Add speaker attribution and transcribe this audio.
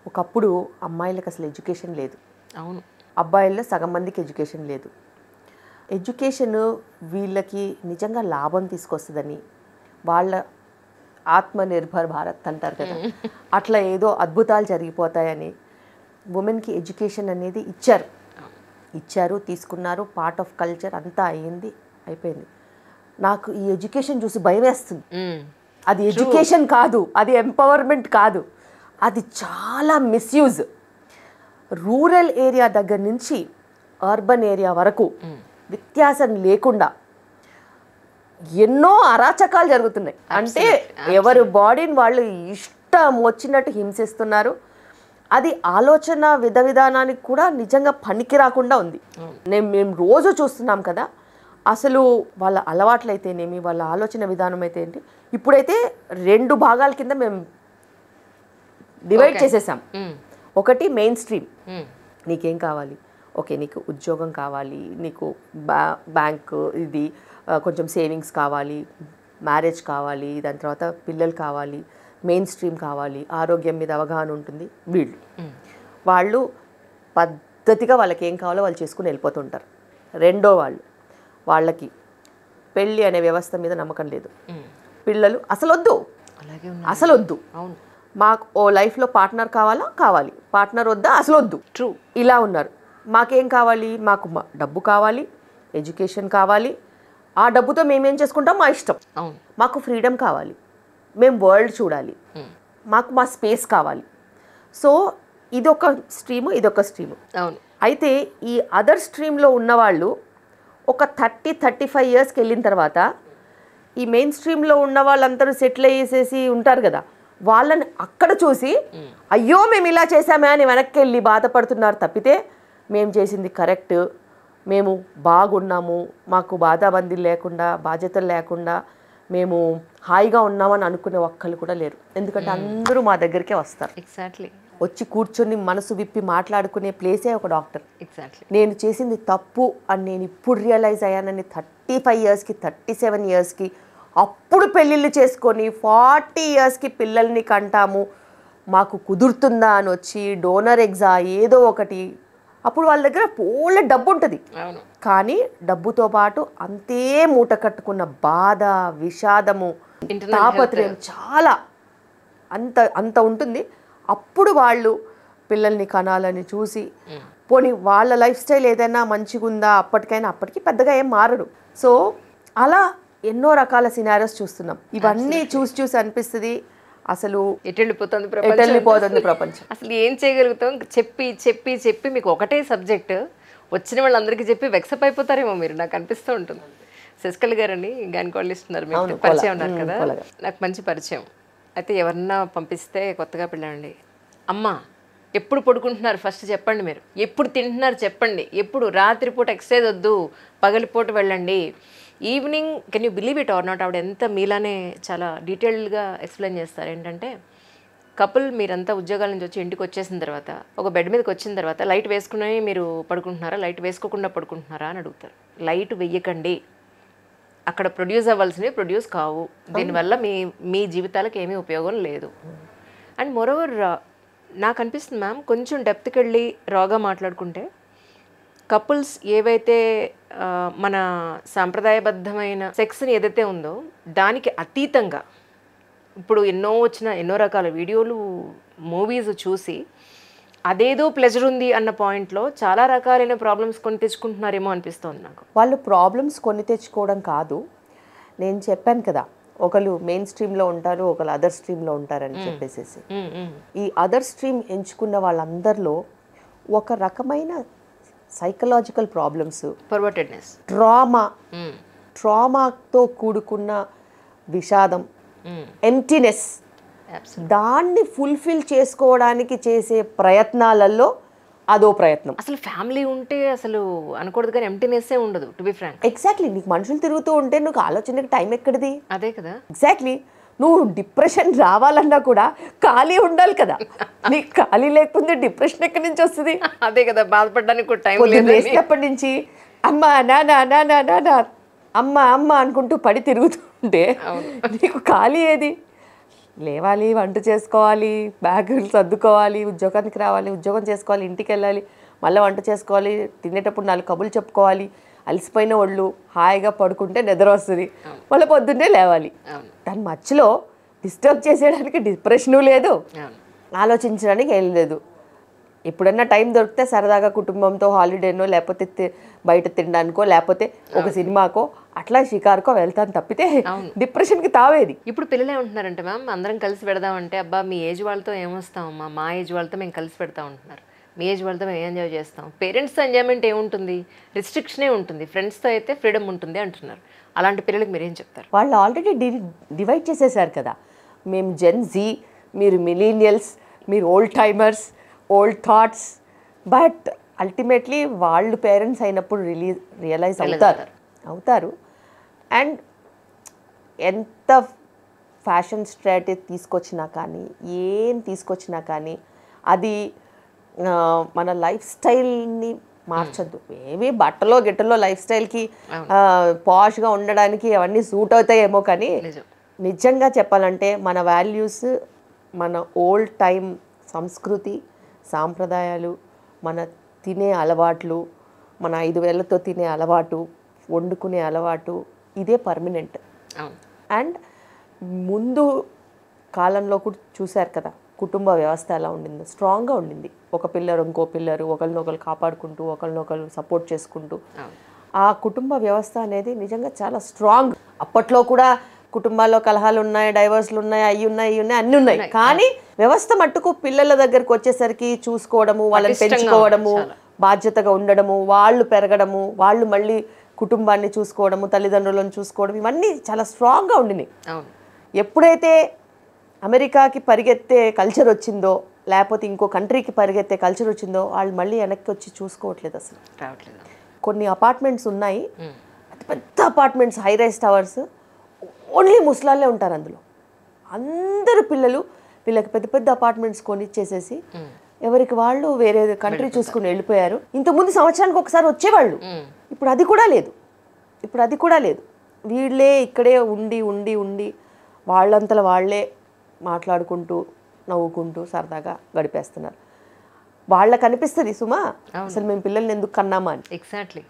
Speaker 1: ఒకప్పుడు అమ్మాయిలకు అసలు ఎడ్యుకేషన్ లేదు.
Speaker 2: అవును.
Speaker 1: అబ్బాయిల్లో సగం మందికి ఎడ్యుకేషన్ లేదు. ఎడ్యుకేషన్ వీళ్ళకి నిజంగా లాభం తీసుకొస్తుందని, వాళ్ళ ఆత్మనిర్భర్ భారత్ అంటారు కదా, అట్లా ఏదో అద్భుతాలు జరిగిపోతాయని ఉమెన్కి ఎడ్యుకేషన్ అనేది ఇచ్చారు, తీసుకున్నారు. పార్ట్ ఆఫ్ కల్చర్ అంతా అయిపోయింది. నాకు ఈ ఎడ్యుకేషన్ చూసి భయం వేస్తుంది. అది ఎడ్యుకేషన్ కాదు, అది ఎంపవర్మెంట్ కాదు, అది చాలా మిస్యూజ్. రూరల్ ఏరియా దగ్గర నుంచి అర్బన్ ఏరియా వరకు వ్యత్యాసం లేకుండా ఎన్నో అరాచకాలు జరుగుతున్నాయి. అంటే ఎవరి బాడీని వాళ్ళు ఇష్టం వచ్చినట్టు హింసిస్తున్నారు. అది ఆలోచన విధానానికి కూడా నిజంగా పనికి రాకుండా ఉంది. మేము రోజు చూస్తున్నాం కదా. అసలు వాళ్ళ అలవాట్లు అయితేనేమి, వాళ్ళ ఆలోచన విధానం అయితే ఏంటి, ఇప్పుడైతే 2 భాగాల కింద మేము డివైడ్ చేసేసాం. ఒకటి మెయిన్ స్ట్రీమ్, నీకేం కావాలి, ఓకే నీకు ఉద్యోగం కావాలి, నీకు బ్యాంక్ ఇది కొంచెం సేవింగ్స్ కావాలి, మ్యారేజ్ కావాలి, దాని తర్వాత పిల్లలు కావాలి, మెయిన్ స్ట్రీమ్ కావాలి, ఆరోగ్యం మీద అవగాహన ఉంటుంది. వాళ్ళు పద్ధతిగా వాళ్ళకి ఏం కావాలో వాళ్ళు చేసుకుని వెళ్ళిపోతుంటారు. రెండో వాళ్ళకి పెళ్ళి అనే వ్యవస్థ మీద నమ్మకం లేదు. పిల్లలు అసలు వద్దు. మాకు ఓ లైఫ్లో పార్ట్నర్ కావాలి, పార్ట్నర్ వద్దా, అసలు వద్దు.
Speaker 2: ట్రూ.
Speaker 1: ఇలా ఉన్నారు. మాకేం కావాలి, మాకు డబ్బు కావాలి, ఎడ్యుకేషన్ కావాలి, ఆ డబ్బుతో మేమేం చేసుకుంటాం మా ఇష్టం. మాకు ఫ్రీడమ్ కావాలి, మేము వరల్డ్ చూడాలి, మాకు మా స్పేస్ కావాలి. సో ఇదొక స్ట్రీము. అయితే ఈ అదర్ స్ట్రీమ్లో ఉన్నవాళ్ళు ఒక 30-35 ఇయర్స్కి వెళ్ళిన తర్వాత ఈ మెయిన్ స్ట్రీమ్లో ఉన్న వాళ్ళందరూ సెటిల్ అయ్యేసేసి ఉంటారు కదా, వాళ్ళని అక్కడ చూసి అయ్యో మేము ఇలా చేసామే అని వెనక్కి వెళ్ళి బాధపడుతున్నారు తప్పితే మేము చేసింది కరెక్ట్, మేము బాగున్నాము, మాకు బాధాబందీ లేకుండా, బాధ్యతలు లేకుండా మేము హాయిగా ఉన్నామని అనుకునే ఒక్కళ్ళు కూడా లేరు. ఎందుకంటే అందరూ మా దగ్గరికే వస్తారు.
Speaker 2: ఎగ్జాక్ట్లీ.
Speaker 1: వచ్చి కూర్చొని మనసు విప్పి మాట్లాడుకునే ప్లేసే ఒక డాక్టర్.
Speaker 2: ఎగ్జాక్ట్లీ.
Speaker 1: నేను చేసింది తప్పు అని నేను ఇప్పుడు రియలైజ్ అయ్యానని 35 ఇయర్స్కి 37 ఇయర్స్కి అప్పుడు పెళ్ళిళ్ళు చేసుకొని 40 ఇయర్స్కి పిల్లల్ని కంటాము, మాకు కుదురుతుందా అని వచ్చి డోనర్ ఎగ్జా ఏదో ఒకటి, అప్పుడు వాళ్ళ దగ్గర పోలే డబ్బు ఉంటుంది. కానీ డబ్బుతో పాటు అంతే మూట కట్టుకున్న బాధ, విషాదము, తాపత్రయం చాలా అంత ఉంటుంది. అప్పుడు వాళ్ళు పిల్లల్ని కనాలని చూసి పోనీ వాళ్ళ లైఫ్ స్టైల్ ఏదైనా మంచిగా ఉందా అప్పటికి పెద్దగా ఏం మారడు. సో అలా ఎన్నో రకాల సినారియోస్ చూస్తున్నాం. ఇవన్నీ చూసి అనిపిస్తుంది అసలు ఎటెళ్ళిపోతుంది ప్రపంచం.
Speaker 2: అసలు ఏం చేయగలుగుతాం? చెప్పి మీకు ఒకటే సబ్జెక్ట్ వచ్చిన వాళ్ళందరికీ చెప్పి వెక్సప్ అయిపోతారేమో మీరు, నాకు అనిపిస్తూ ఉంటుంది. శశికళ గారని గైనకాలజిస్ట్ ఉన్నారు, మీకు పరిచయం ఉన్నారు కదా, నాకు మంచి పరిచయం. అయితే ఎవరన్నా పంపిస్తే కొత్తగా పెళ్ళండి, అమ్మ ఎప్పుడు పడుకుంటున్నారు ఫస్ట్ చెప్పండి, మీరు ఎప్పుడు తింటున్నారు చెప్పండి, ఎప్పుడు రాత్రిపూట ఎక్సర్సైజ్ వద్దు, పగలిపూట వెళ్ళండి, evening can you believe it or not, ఆవిడ ఎంత మీలానే చాలా డీటెయిల్డ్గా ఎక్స్ప్లెయిన్ చేస్తారు. ఏంటంటే కపుల్ మీరంతా ఉద్యోగాల నుంచి వచ్చి ఇంటికి వచ్చేసిన తర్వాత ఒక బెడ్ మీదకి వచ్చిన తర్వాత లైట్ వేసుకుని మీరు పడుకుంటున్నారా, లైట్ వేసుకోకుండా పడుకుంటున్నారా అని అడుగుతారు. లైట్ వెయ్యకండి, అక్కడ ప్రొడ్యూస్ అవ్వాల్సినవి ప్రొడ్యూస్ కావు, దీనివల్ల మీ జీవితాలకు ఏమీ ఉపయోగం లేదు. అండ్ మోరోవర్ నాకు అనిపిస్తుంది మ్యామ్, కొంచెం డెప్త్కి వెళ్ళి రాగా మాట్లాడుకుంటే కపుల్స్ ఏవైతే మన సాంప్రదాయబద్ధమైన సెక్స్ని ఏదైతే ఉందో దానికి అతీతంగా ఇప్పుడు ఎన్నో రకాల వీడియోలు, మూవీస్ చూసి అదేదో ప్లెజర్ ఉంది అన్న పాయింట్లో చాలా రకాలైన ప్రాబ్లమ్స్ కొని తెచ్చుకుంటున్నారేమో అనిపిస్తుంది నాకు.
Speaker 1: వాళ్ళు ప్రాబ్లమ్స్ కొని తెచ్చుకోవడం కాదు, నేను చెప్పాను కదా, ఒకళ్ళు మెయిన్ స్ట్రీమ్లో ఉంటారు, ఒకళ్ళు అదర్ స్ట్రీమ్లో ఉంటారని చెప్పేసి. ఈ అదర్ స్ట్రీమ్ ఎంచుకున్న వాళ్ళందరిలో ఒక రకమైన సైకలాజికల్ ప్రాబ్లమ్స్,
Speaker 2: పర్వర్టెడ్నెస్,
Speaker 1: ట్రామాతో కూడుకున్న విషాదం, ఎంప్టీనెస్, దాన్ని ఫుల్ఫిల్ చేసుకోవడానికి చేసే ప్రయత్నాలలో అదో ప్రయత్నం.
Speaker 2: అసలు ఫ్యామిలీ ఉంటే అసలు అనకూడదు కానీ ఎంప్టీనెస్సే ఉండదు, టు బి ఫ్రాంక్.
Speaker 1: ఎగ్జాక్ట్లీ. నీకు మనుషులు తిరుగుతూ ఉంటే నువ్వు ఆలోచనకి టైం ఎక్కడిది?
Speaker 2: అదే కదా.
Speaker 1: ఎగ్జాక్ట్లీ. నువ్వు డిప్రెషన్ రావాలన్నా కూడా ఖాళీ ఉండాలి కదా, నీకు ఖాళీ లేకపోతే డిప్రెషన్ ఎక్కడి నుంచి వస్తుంది?
Speaker 2: అదే కదా, బాధపడడానికి టైం లేదు.
Speaker 1: వేసినప్పటి నుంచి అమ్మ నానా అమ్మ అనుకుంటూ పడి తిరుగుతుంటే నీకు ఖాళీ ఏది? లేవాలి, వంట చేసుకోవాలి, బ్యాగులు సర్దుకోవాలి, ఉద్యోగానికి రావాలి, ఉద్యోగం చేసుకోవాలి, ఇంటికి వెళ్ళాలి, మళ్ళీ వంట చేసుకోవాలి, తినేటప్పుడు 4 కబుర్లు చెప్పుకోవాలి, అలసిపోయిన ఒళ్ళు హాయిగా పడుకుంటే నిద్ర వస్తుంది, మళ్ళీ పొద్దున్నే లేవాలి. దాని మధ్యలో డిస్టర్బ్ చేసేయడానికి డిప్రెషను లేదు, ఆలోచించడానికి ఏం లేదు. ఎప్పుడన్నా టైం దొరికితే సరదాగా కుటుంబంతో హాలిడేనో లేకపోతే బయట తినడానికో లేకపోతే ఒక సినిమాకో అట్లా షికారుకో వెళ్తాను తప్పితే డిప్రెషన్కి తావేది.
Speaker 2: ఇప్పుడు పిల్లలు ఏమంటున్నారంటే మ్యామ్ అందరం కలిసి పెడదామంటే అబ్బా మీ ఏజ్ వాళ్ళతో ఏమొస్తామమ్మా, మా ఏజ్ వాళ్ళతో మేము కలిసి పెడతా ఉంటున్నారు, మీ ఏజ్ వాళ్ళతో మేము ఎంజాయ్ చేస్తాం. పేరెంట్స్తో ఎంజాయ్మెంట్ ఏముంటుంది, రిస్ట్రిక్షనే ఉంటుంది, ఫ్రెండ్స్తో అయితే ఫ్రీడమ్ ఉంటుంది అంటున్నారు. అలాంటి పిల్లలకి మీరేం చెప్తారు?
Speaker 1: వాళ్ళు ఆల్రెడీ డివైడ్ చేసేసారు కదా, మేము జెన్ జీ, మీరు మిలీనియల్స్, మీరు old timers, old thoughts. But ultimately వాళ్ళు పేరెంట్స్ అయినప్పుడు రియలైజ్ అవుతారు. అండ్ ఎంత ఫ్యాషన్ స్ట్రాటజీ తీసుకొచ్చినా కానీ ఏం తీసుకొచ్చినా కానీ అది మన లైఫ్ స్టైల్ని మార్చద్దు. ఏవి బట్టలో లైఫ్ స్టైల్కి పాష్గా ఉండడానికి అవన్నీ సూట్ అవుతాయేమో, కానీ నిజంగా చెప్పాలంటే మన వాల్యూస్, మన ఓల్డ్ టైం సంస్కృతి సాంప్రదాయాలు, మన తినే అలవాట్లు, మన 5 వేలతో తినే అలవాటు, వండుకునే అలవాటు, ఇదే పర్మనెంట్. అండ్ ముందు కాలంలో కూడా చూశారు కదా కుటుంబ వ్యవస్థ ఎలా ఉండిందో, స్ట్రాంగ్గా ఉండింది. ఒక పిల్లరు ఇంకో పిల్లరు ఒకరినొకరు కాపాడుకుంటూ ఒకరినొకరు సపోర్ట్ చేసుకుంటూ ఆ కుటుంబ వ్యవస్థ అనేది నిజంగా చాలా స్ట్రాంగ్. అప్పట్లో కూడా కుటుంబాల్లో కలహాలు ఉన్నాయి, డైవర్స్లు ఉన్నాయి, అవి ఉన్నాయి అన్నీ ఉన్నాయి, కానీ వ్యవస్థ మట్టుకు పిల్లల దగ్గరకు వచ్చేసరికి చూసుకోవడము, వాళ్ళని పెంచుకోవడము, బాధ్యతగా ఉండడము, వాళ్ళు పెరగడము, వాళ్ళు మళ్ళీ కుటుంబాన్ని చూసుకోవడము, తల్లిదండ్రులను చూసుకోవడం, ఇవన్నీ చాలా స్ట్రాంగ్గా ఉండినాయి. ఎప్పుడైతే అమెరికాకి పరిగెత్తే కల్చర్ వచ్చిందో లేకపోతే ఇంకో కంట్రీకి పరిగెత్తే కల్చర్ వచ్చిందో వాళ్ళు మళ్ళీ వెనక్కి వచ్చి చూసుకోవట్లేదు, అసలు
Speaker 2: రావట్లేదు.
Speaker 1: కొన్ని అపార్ట్మెంట్స్ ఉన్నాయి, పెద్ద apartments, high rise towers, only ముసలాళ్ళే ఉంటారు అందులో. అందరు పిల్లలు వీళ్ళకి పెద్ద పెద్ద అపార్ట్మెంట్స్ కొనిచ్చేసేసి ఎవరికి వాళ్ళు వేరే కంట్రీ చూసుకుని వెళ్ళిపోయారు. ఇంతకుముందు సంవత్సరానికి ఒకసారి వచ్చేవాళ్ళు, ఇప్పుడు అది కూడా లేదు. వీళ్ళే ఇక్కడే ఉండి వాళ్ళంతలో వాళ్ళే మాట్లాడుకుంటూ నవ్వుకుంటూ సరదాగా గడిపేస్తున్నారు. వాళ్ళకి అనిపిస్తుంది సుమా అసలు మేము పిల్లల్ని ఎందుకు కన్నామా అని.
Speaker 2: ఎగ్జాక్ట్లీ.